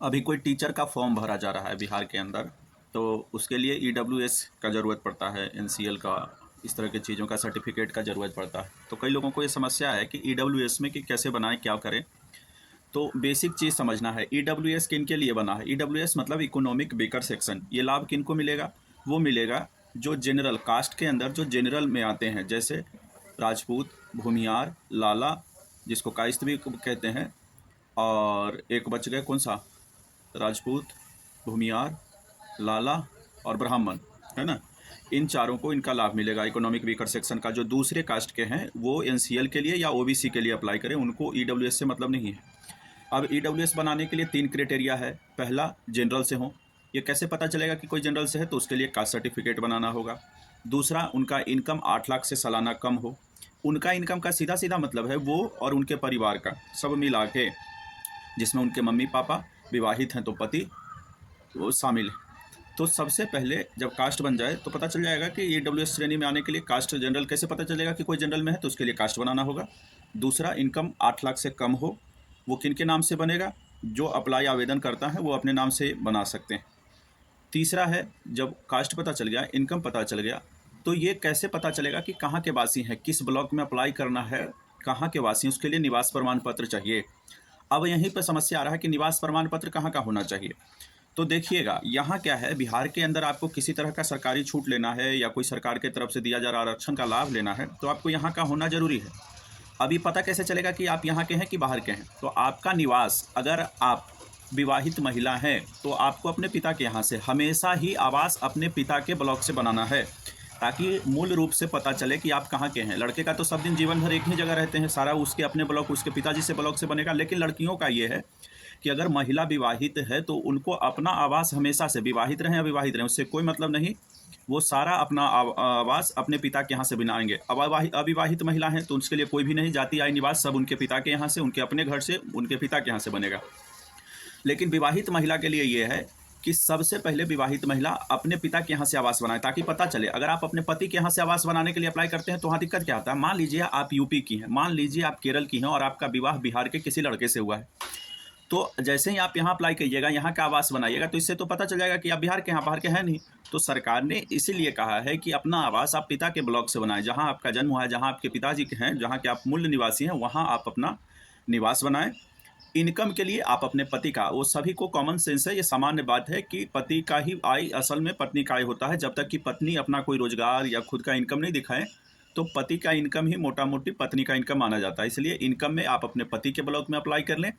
अभी कोई टीचर का फॉर्म भरा जा रहा है बिहार के अंदर, तो उसके लिए ईडब्ल्यूएस का ज़रूरत पड़ता है, एनसीएल का, इस तरह की चीज़ों का सर्टिफिकेट का ज़रूरत पड़ता है। तो कई लोगों को ये समस्या है कि ईडब्ल्यूएस में कि कैसे बनाएं, क्या करें। तो बेसिक चीज़ समझना है, ईडब्ल्यूएस किन के लिए बना है। ईडब्ल्यूएस मतलब इकोनॉमिक वीकर सेक्शन। ये लाभ किन को मिलेगा? वो मिलेगा जो जनरल कास्ट के अंदर जो जनरल में आते हैं, जैसे राजपूत, भूमियार, लाला, जिसको कायस्थ भी कहते हैं, और एक बच गए कौन सा, राजपूत, भूमियार, लाला और ब्राह्मण, है ना। इन चारों को इनका लाभ मिलेगा। इकोनॉमिक वीकर सेक्शन का जो दूसरे कास्ट के हैं वो एनसीएल के लिए या ओबीसी के लिए अप्लाई करें, उनको ईडब्ल्यूएस से मतलब नहीं है। अब ईडब्ल्यूएस बनाने के लिए 3 क्राइटेरिया है। पहला, जनरल से हो। ये कैसे पता चलेगा कि कोई जनरल से है? तो उसके लिए कास्ट सर्टिफिकेट बनाना होगा। दूसरा, उनका इनकम 8 लाख से सालाना कम हो। उनका इनकम का सीधा सीधा मतलब है वो और उनके परिवार का सब मिला के, जिसमें उनके मम्मी पापा विवाहित हैं तो पति वो शामिल है। तो सबसे पहले जब कास्ट बन जाए तो पता चल जाएगा कि ईडब्ल्यूएस श्रेणी में आने के लिए कास्ट जनरल कैसे पता चलेगा कि कोई जनरल में है, तो उसके लिए कास्ट बनाना होगा। दूसरा, इनकम 8 लाख से कम हो। वो किन के नाम से बनेगा? जो अप्लाई आवेदन करता है वो अपने नाम से बना सकते हैं। तीसरा है, जब कास्ट पता चल गया, इनकम पता चल गया, तो ये कैसे पता चलेगा कि कहाँ के वासी हैं, किस ब्लॉक में अप्लाई करना है, कहाँ के वासी हैं, उसके लिए निवास प्रमाण पत्र चाहिए। अब यहीं पर समस्या आ रहा है कि निवास प्रमाण पत्र कहाँ का होना चाहिए। तो देखिएगा, यहाँ क्या है, बिहार के अंदर आपको किसी तरह का सरकारी छूट लेना है या कोई सरकार की तरफ से दिया जा रहा आरक्षण का लाभ लेना है, तो आपको यहाँ का होना जरूरी है। अभी पता कैसे चलेगा कि आप यहाँ के हैं कि बाहर के हैं? तो आपका निवास, अगर आप विवाहित महिला हैं तो आपको अपने पिता के यहाँ से हमेशा ही आवास अपने पिता के ब्लॉक से बनाना है, ताकि मूल रूप से पता चले कि आप कहाँ के हैं। लड़के का तो सब दिन जीवन भर एक ही जगह रहते हैं, सारा उसके अपने ब्लॉक, उसके पिताजी से ब्लॉक से बनेगा। लेकिन लड़कियों का ये है कि अगर महिला विवाहित है तो उनको अपना आवास हमेशा से, विवाहित रहें अविवाहित रहें, उससे कोई मतलब नहीं, वो सारा अपना आवास अपने पिता के यहाँ से बनाएंगे। अविवाहित महिला हैं तो उसके लिए कोई भी नहीं, जाति आय निवास सब उनके पिता के यहाँ से, उनके अपने घर से, उनके पिता के यहाँ से बनेगा। लेकिन विवाहित महिला के लिए ये है कि सबसे पहले विवाहित महिला अपने पिता के यहाँ से आवास बनाए, ताकि पता चले। अगर आप अपने पति के यहाँ से आवास बनाने के लिए अप्लाई करते हैं तो वहाँ दिक्कत क्या होता है। मान लीजिए आप यूपी की हैं, मान लीजिए आप केरल की हैं और आपका विवाह बिहार के किसी लड़के से हुआ है, तो जैसे ही आप यहाँ अप्लाई करिएगा, यहाँ का आवास बनाइएगा, तो इससे तो पता चल जाएगा कि आप बिहार के हैं, बाहर के हैं नहीं। तो सरकार ने इसीलिए कहा है कि अपना आवास आप पिता के ब्लॉक से बनाएं, जहाँ आपका जन्म हुआ है, जहाँ आपके पिताजी के हैं, जहाँ के आप मूल निवासी हैं, वहाँ आप अपना निवास बनाएं। इनकम के लिए आप अपने पति का, वो सभी को कॉमन सेंस है, ये सामान्य बात है कि पति का ही आय असल में पत्नी का आय होता है। जब तक कि पत्नी अपना कोई रोजगार या खुद का इनकम नहीं दिखाए तो पति का इनकम ही मोटा मोटी पत्नी का इनकम माना जाता है। इसलिए इनकम में आप अपने पति के ब्लॉक में अप्लाई कर लें।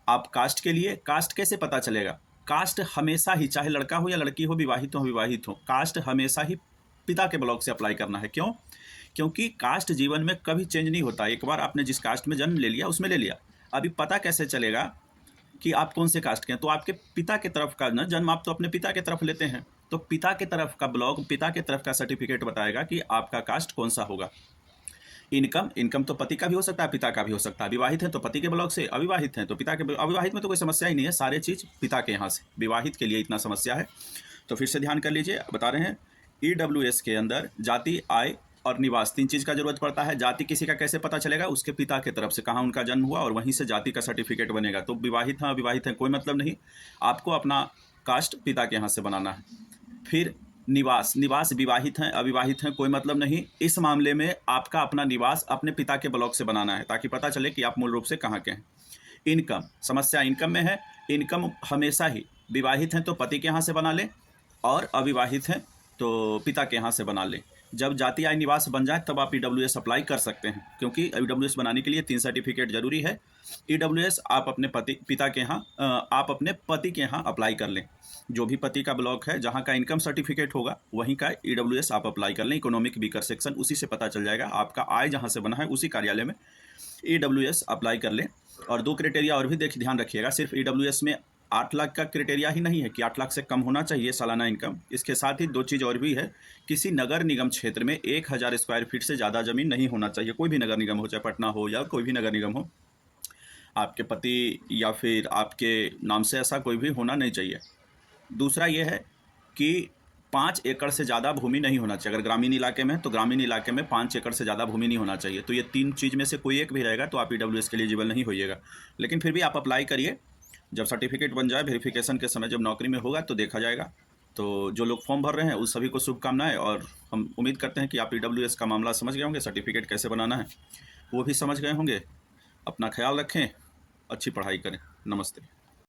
आप कास्ट के लिए, कास्ट कैसे पता चलेगा? कास्ट हमेशा ही, चाहे लड़का हो या लड़की हो, विवाहित हो विवाहित हो, कास्ट हमेशा ही पिता के ब्लॉक से अप्लाई करना है। क्यों? क्योंकि कास्ट जीवन में कभी चेंज नहीं होता। एक बार आपने जिस कास्ट में जन्म ले लिया उसमें ले लिया। अभी पता कैसे चलेगा कि आप कौन से कास्ट के हैं? तो आपके पिता के तरफ का ना जन्म, आप तो अपने पिता के तरफ लेते हैं, तो पिता के तरफ का ब्लॉक, पिता के तरफ का सर्टिफिकेट बताएगा कि आपका कास्ट कौन सा होगा। इनकम तो पति का भी हो सकता है, पिता का भी हो सकता है। विवाहित हैं तो पति के ब्लॉक से, अविवाहित हैं तो पिता के। अविवाहित में तो कोई समस्या ही नहीं है, सारे चीज़ पिता के यहाँ से। विवाहित के लिए इतना समस्या है। तो फिर से ध्यान कर लीजिए, बता रहे हैं ईडब्ल्यूएस के अंदर जाति, आय और निवास, 3 चीज़ का जरूरत पड़ता है। जाति किसी का कैसे पता चलेगा? उसके पिता की तरफ से कहाँ उनका जन्म हुआ और वहीं से जाति का सर्टिफिकेट बनेगा। तो विवाहित हैं अविवाहित हैं कोई मतलब नहीं, आपको अपना कास्ट पिता के यहाँ से बनाना है। फिर निवास, विवाहित हैं अविवाहित हैं कोई मतलब नहीं, इस मामले में आपका अपना निवास अपने पिता के ब्लॉक से बनाना है, ताकि पता चले कि आप मूल रूप से कहाँ के हैं। इनकम, समस्या इनकम में है। इनकम हमेशा ही विवाहित हैं तो पति के यहाँ से बना लें और अविवाहित हैं तो पिता के यहाँ से बना लें। जब जाति आय निवास बन जाए तब आप ईडब्ल्यूएस अप्लाई कर सकते हैं, क्योंकि ईडब्ल्यूएस बनाने के लिए 3 सर्टिफिकेट जरूरी है। ईडब्ल्यूएस आप अपने पिता के यहाँ, आप अपने पति के यहाँ अप्लाई कर लें। जो भी पति का ब्लॉक है, जहाँ का इनकम सर्टिफिकेट होगा वहीं का ईडब्ल्यूएस आप अप्लाई कर लें। इकोनॉमिक वीकर सेक्शन, उसी से पता चल जाएगा। आपका आय जहाँ से बना है उसी कार्यालय में ईडब्ल्यूएस अप्लाई कर लें। और 2 क्राइटेरिया और भी ध्यान रखिएगा, सिर्फ ईडब्ल्यूएस में 8 लाख का क्राइटेरिया ही नहीं है कि 8 लाख से कम होना चाहिए सालाना इनकम। इसके साथ ही 2 चीज़ और भी है, किसी नगर निगम क्षेत्र में 1000 स्क्वायर फीट से ज़्यादा ज़मीन नहीं होना चाहिए। कोई भी नगर निगम हो, चाहे पटना हो या कोई भी नगर निगम हो, आपके पति या फिर आपके नाम से ऐसा कोई भी होना नहीं चाहिए। दूसरा ये है कि 5 एकड़ से ज़्यादा भूमि नहीं होना चाहिए। अगर ग्रामीण इलाके में है तो ग्रामीण इलाके में 5 एकड़ से ज़्यादा भूमि नहीं होना चाहिए। तो ये 3 चीज़ में से कोई एक भी रहेगा तो आप ईडब्ल्यूएस के लिए एलिजिबल नहीं होइएगा। लेकिन फिर भी आप अप्लाई करिए जब सर्टिफिकेट बन जाए, वेरिफिकेशन के समय जब नौकरी में होगा तो देखा जाएगा। तो जो लोग फॉर्म भर रहे हैं उस सभी को शुभकामनाएं, और हम उम्मीद करते हैं कि आप EWS का मामला समझ गए होंगे, सर्टिफिकेट कैसे बनाना है वो भी समझ गए होंगे। अपना ख्याल रखें, अच्छी पढ़ाई करें। नमस्ते।